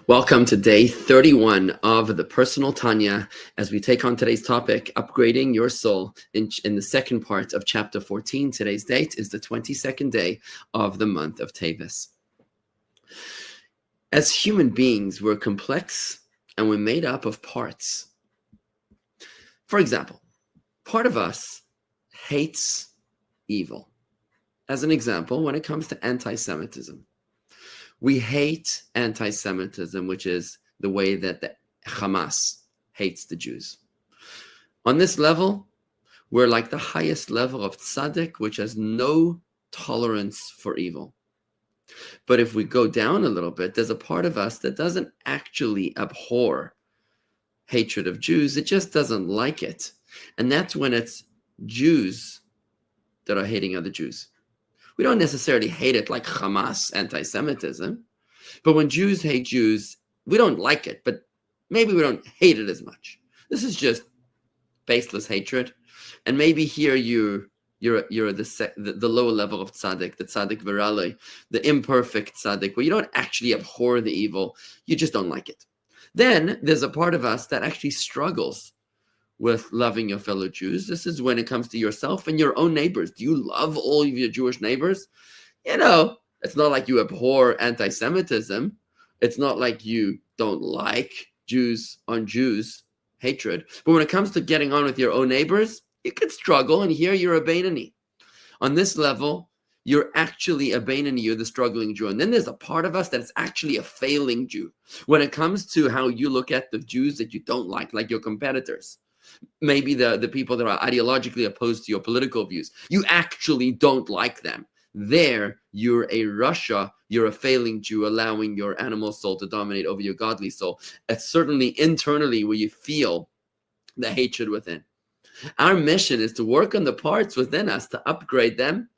Welcome to day 31 of the Personal Tanya as we take on today's topic, upgrading your soul in the second part of chapter 14. Today's date is the 22nd day of the month of Teves. As human beings, we're complex and we're made up of parts. For example, part of us hates evil. As an example, when it comes to anti-Semitism, we hate anti-Semitism, which is the way that the Hamas hates the Jews. On this level, we're like the highest level of tzaddik, which has no tolerance for evil. But if we go down a little bit, there's a part of us that doesn't actually abhor hatred of Jews. It just doesn't like it. And that's when it's Jews that are hating other Jews. We don't necessarily hate it like Hamas anti-Semitism, but when Jews hate Jews, we don't like it, but maybe we don't hate it as much. This is just baseless hatred, and maybe here you're the lower level of tzaddik, the tzaddik virale, the imperfect tzaddik, where you don't actually abhor the evil, you just don't like it. Then there's a part of us that actually struggles with loving your fellow Jews. This is when it comes to yourself and your own neighbors. Do you love all of your Jewish neighbors? You know, it's not like you abhor anti-Semitism. It's not like you don't like Jews on Jews hatred. But when it comes to getting on with your own neighbors, you could struggle, and here you're a Beinani. On this level, you're actually a Beinani, you're the struggling Jew. And then there's a part of us that's actually a failing Jew. When it comes to how you look at the Jews that you don't like your competitors, maybe the people that are ideologically opposed to your political views, you actually don't like them. There, you're a Russia, you're a failing Jew, allowing your animal soul to dominate over your godly soul. It's certainly internally where you feel the hatred within. Our mission is to work on the parts within us, to upgrade them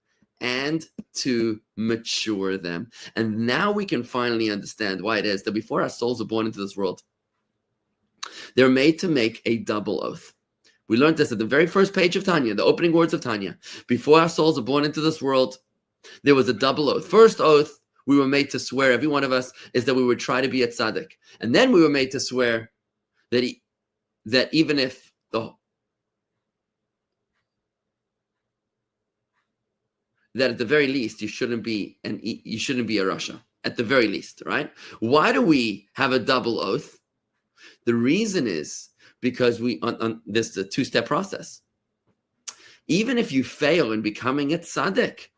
and to mature them. And now we can finally understand why it is that before our souls are born into this world, they're made to make a double oath. We learned this at the very first page of Tanya, the opening words of Tanya. Before our souls are born into this world, there was a double oath. First oath, we were made to swear, every one of us, is that we would try to be a tzaddik. And then we were made to swear that even if that at the very least you shouldn't be a Russia. At the very least, right? Why do we have a double oath? The reason is because this is a two-step process. Even if you fail in becoming a tzaddik,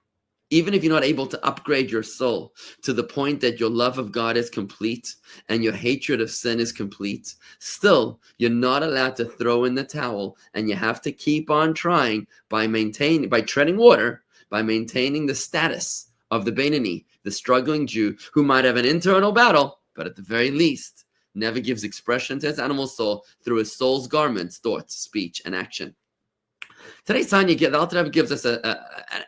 even if you're not able to upgrade your soul to the point that your love of God is complete and your hatred of sin is complete, still, you're not allowed to throw in the towel, and you have to keep on trying by treading water, by maintaining the status of the Beinani, the struggling Jew who might have an internal battle, but at the very least, never gives expression to his animal soul through his soul's garments, thoughts, speech, and action. Today's Tanya, the Alter Rebbe gives us an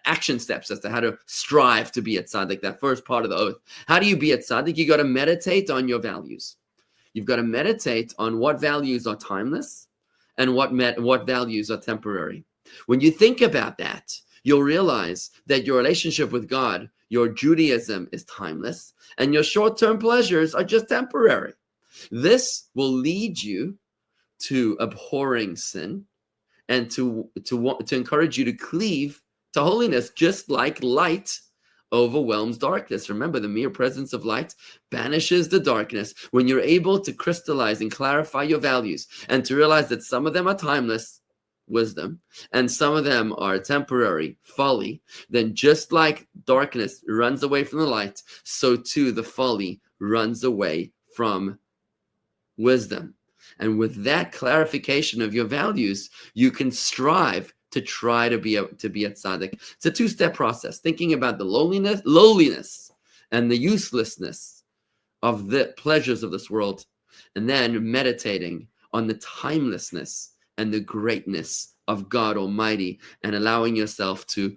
action steps as to how to strive to be a tzaddik, that first part of the oath. How do you be a tzaddik? You got to meditate on your values. You've got to meditate on what values are timeless and what values are temporary. When you think about that, you'll realize that your relationship with God, your Judaism is timeless, and your short-term pleasures are just temporary. This will lead you to abhorring sin and to encourage you to cleave to holiness, just like light overwhelms darkness. Remember, the mere presence of light banishes the darkness. When you're able to crystallize and clarify your values and to realize that some of them are timeless, wisdom, and some of them are temporary, folly, then just like darkness runs away from the light, so too the folly runs away from wisdom. And with that clarification of your values, you can strive to try to be a tzaddik. It's a two-step process, thinking about the lowliness and the uselessness of the pleasures of this world, and then meditating on the timelessness and the greatness of God Almighty, and allowing yourself to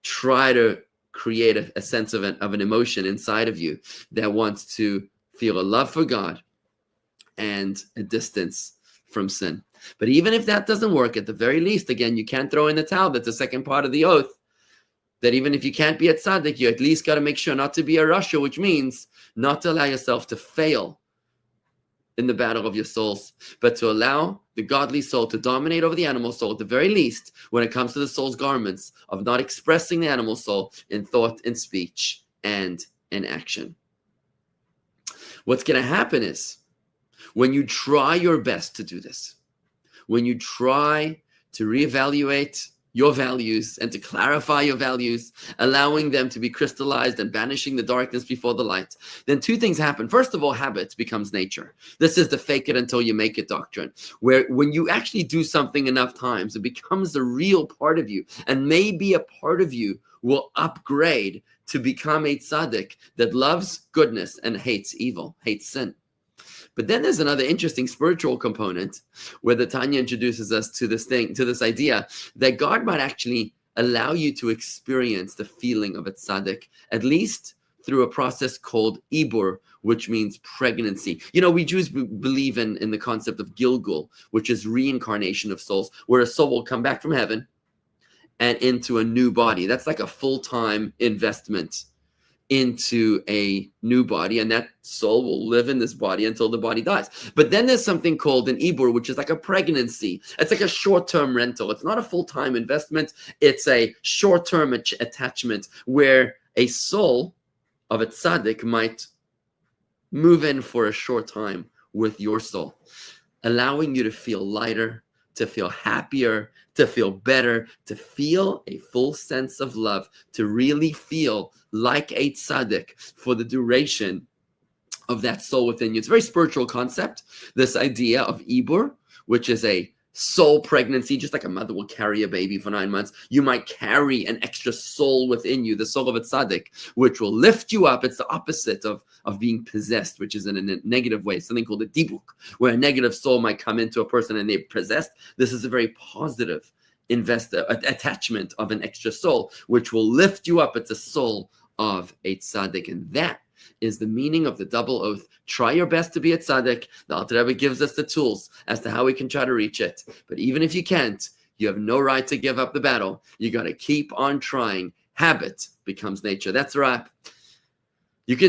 try to create a sense of an emotion inside of you that wants to feel a love for God and a distance from sin. But even if that doesn't work, at the very least, again, you can't throw in the towel. That's the second part of the oath, that even if you can't be a tzaddik, you at least got to make sure not to be a rasha, which means not to allow yourself to fail in the battle of your souls, but to allow the godly soul to dominate over the animal soul, at the very least, when it comes to the soul's garments, of not expressing the animal soul in thought and speech and in action. What's going to happen is, when you try your best to do this, when you try to reevaluate your values and to clarify your values, allowing them to be crystallized and banishing the darkness before the light, then two things happen. First of all, habit becomes nature. This is the fake it until you make it doctrine, where when you actually do something enough times, it becomes a real part of you, and maybe a part of you will upgrade to become a tzaddik that loves goodness and hates evil, hates sin. But then there's another interesting spiritual component where the Tanya introduces us to this idea that God might actually allow you to experience the feeling of a tzaddik, at least through a process called ibur, which means pregnancy. You know, we Jews believe in the concept of Gilgul, which is reincarnation of souls, where a soul will come back from heaven and into a new body. That's like a full-time investment into a new body, and that soul will live in this body until the body dies. But then there's something called an ibur, which is like a pregnancy. It's like a short-term rental. It's not a full-time investment. It's a short-term attachment where a soul of a tzaddik might move in for a short time with your soul, allowing you to feel lighter, to feel happier, to feel better, to feel a full sense of love, to really feel like a tzaddik for the duration of that soul within you. It's a very spiritual concept, this idea of ibur, which is a soul pregnancy. Just like a mother will carry a baby for 9 months, you might carry an extra soul within you, the soul of a tzaddik, which will lift you up. It's the opposite of being possessed, which is in a negative way, something called a dibuk, where a negative soul might come into a person and they're possessed. This is a very positive attachment of an extra soul, which will lift you up. It's a soul of a tzaddik, and that is the meaning of the double oath. Try your best to be a tzaddik. The Alter Rebbe gives us the tools as to how we can try to reach it. But even if you can't, you have no right to give up the battle. You got to keep on trying. Habit becomes nature. That's a wrap. You can